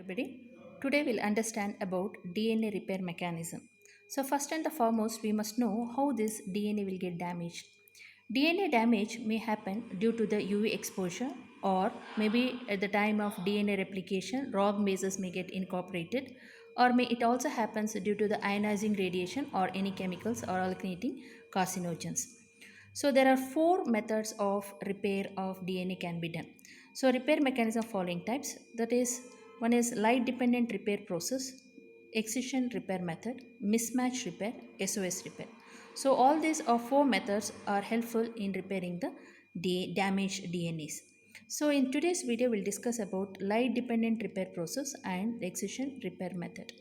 Everybody. Today we'll understand about DNA repair mechanism. So first and the foremost, we must know how this DNA will get damaged. DNA damage may happen due to the UV exposure, or maybe at the time of DNA replication, wrong bases may get incorporated, or may it also happens due to the ionizing radiation or any chemicals or alternating carcinogens. So there are four methods of repair of DNA can be done. So repair mechanism following types, that is, one is light dependent repair process, excision repair method, mismatch repair, SOS repair. So all these are four methods are helpful in repairing the damaged DNAs. So in today's video we'll discuss about light dependent repair process and excision repair method.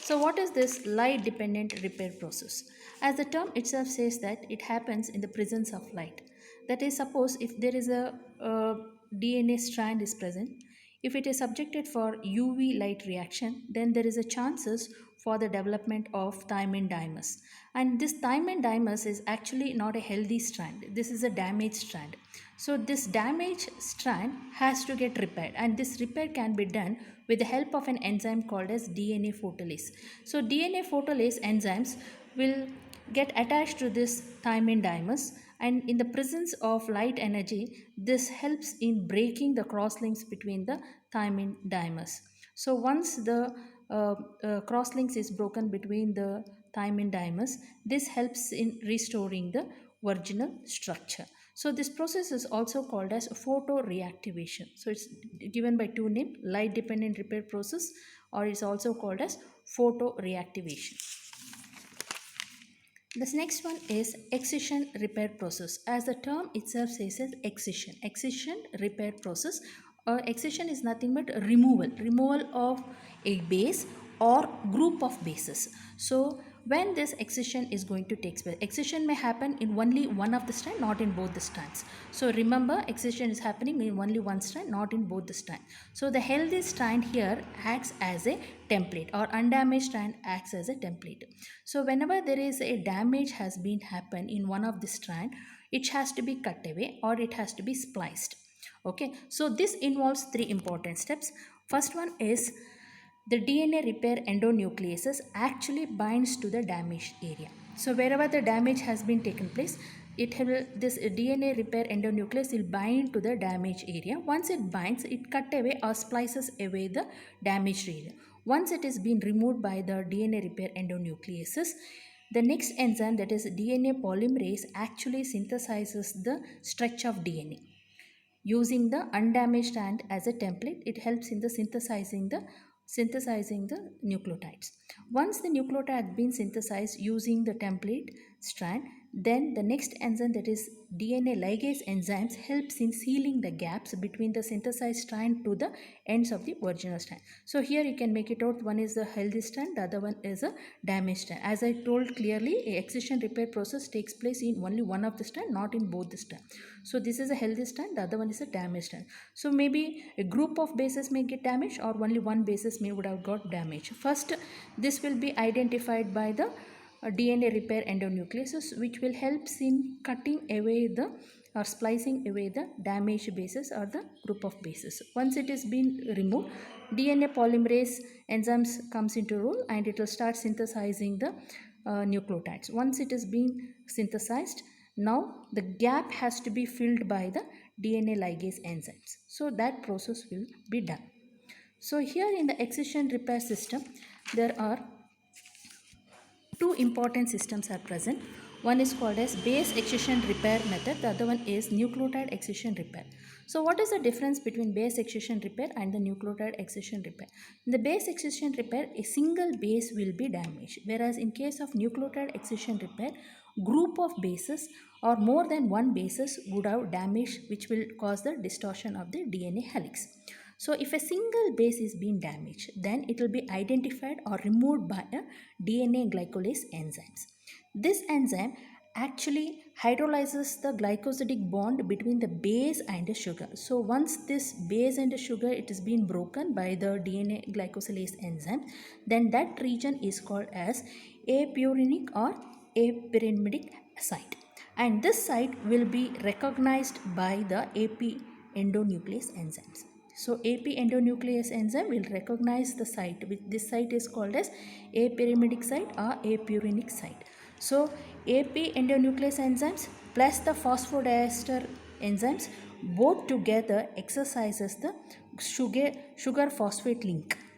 So what is this light dependent repair process? As the term itself says that it happens in the presence of light. That is, suppose if there is a DNA strand is present, if it is subjected for UV light reaction, then there is a chances for the development of thymine dimers. And this thymine dimers is actually not a healthy strand. This is a damaged strand. So this damaged strand has to get repaired, and this repair can be done with the help of an enzyme called as DNA photolase. So DNA photolase enzymes will get attached to this thymine dimers, and in the presence of light energy, this helps in breaking the crosslinks between the thymine dimers. So once the crosslinks is broken between the thymine dimers, this helps in restoring the original structure. So this process is also called as photoreactivation. So it's given by two names, light dependent repair process, or it's also called as photoreactivation. This next one is excision repair process. As the term itself says, excision repair process. Excision is nothing but removal of a base or group of bases. So when this excision is going to take place, excision may happen in only one of the strand, not in both the strands. So remember, excision is happening in only one strand, not in both the strands. So the healthy strand here acts as a template, or undamaged strand acts as a template. So whenever there is a damage has been happened in one of the strand, it has to be cut away or it has to be spliced. Okay, so this involves three important steps. First one is the DNA repair endonucleases actually binds to the damaged area. So wherever the damage has been taken place, this DNA repair endonuclease will bind to the damaged area. Once it binds, it cut away or splices away the damaged area. Once it is being removed by the DNA repair endonucleases, the next enzyme, that is DNA polymerase, actually synthesizes the stretch of DNA. Using the undamaged strand as a template, it helps in the synthesizing the nucleotides. Once the nucleotide has been synthesized using the template strand, then the next enzyme, that is DNA ligase enzymes, helps in sealing the gaps between the synthesized strand to the ends of the original strand. So here you can make it out, one is the healthy strand, the other one is a damaged strand. As I told clearly, a excision repair process takes place in only one of the strand, not in both the strand. So this is a healthy strand, the other one is a damaged strand. So maybe a group of bases may get damaged, or only one basis may would have got damaged. First, this will be identified by the DNA repair endonucleases, which will help in cutting away the or splicing away the damaged bases or the group of bases. Once it is been removed, DNA polymerase enzymes comes into role, and it will start synthesizing the nucleotides. Once it is being synthesized, now the gap has to be filled by the DNA ligase enzymes. So that process will be done. So here in the excision repair system, there are two important systems are present. One is called as base excision repair method, the other one is nucleotide excision repair. So what is the difference between base excision repair and the nucleotide excision repair? In the base excision repair, a single base will be damaged, whereas in case of nucleotide excision repair, group of bases or more than one bases would have damage, which will cause the distortion of the DNA helix. So if a single base is being damaged, then it will be identified or removed by a DNA glycolase enzymes. This enzyme actually hydrolyzes the glycosidic bond between the base and the sugar. So once this base and the sugar, it is being broken by the DNA glycosylase enzyme, then that region is called as apurinic or apyrimidic site, and this site will be recognized by the AP endonuclease enzymes. So AP endonuclease enzyme will recognize the site. This site is called as apyrimidine site or apurinic site. So AP endonuclease enzymes plus the phosphodiester enzymes both together exercises the sugar phosphate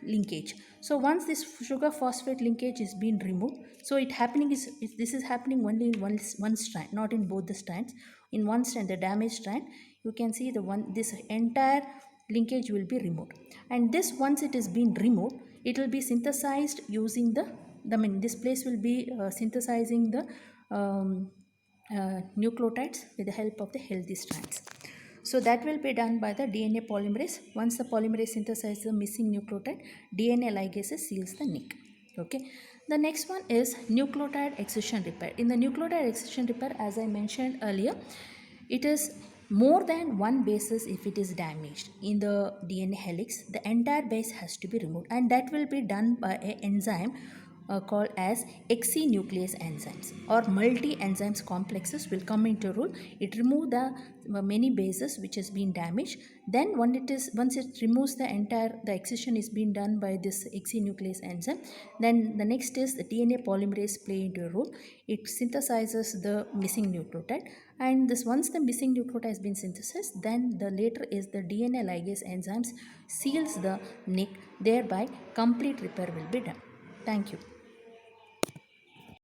linkage. So once this sugar phosphate linkage is being removed, so this is happening only in one strand, not in both the strands. In one strand, the damaged strand, you can see this entire linkage will be removed, and this, once it is being removed, it will be synthesized using this place will be synthesizing the nucleotides with the help of the healthy strands. So that will be done by the DNA polymerase. Once the polymerase synthesizes the missing nucleotide, DNA ligase seals the nick. Okay. The next one is nucleotide excision repair. In the nucleotide excision repair, as I mentioned earlier, it is more than one bases. If it is damaged in the DNA helix, the entire base has to be removed, and that will be done by an enzyme called as nuclease enzymes, or multi-enzymes complexes will come into role. It removes the many bases which has been damaged. Then once it removes the excision is being done by this nuclease enzyme. Then the next is the DNA polymerase play into a role. It synthesizes the missing nucleotide, and this, once the missing nucleotide has been synthesized, then the later is the DNA ligase enzymes seals the nick, thereby complete repair will be done. Thank you.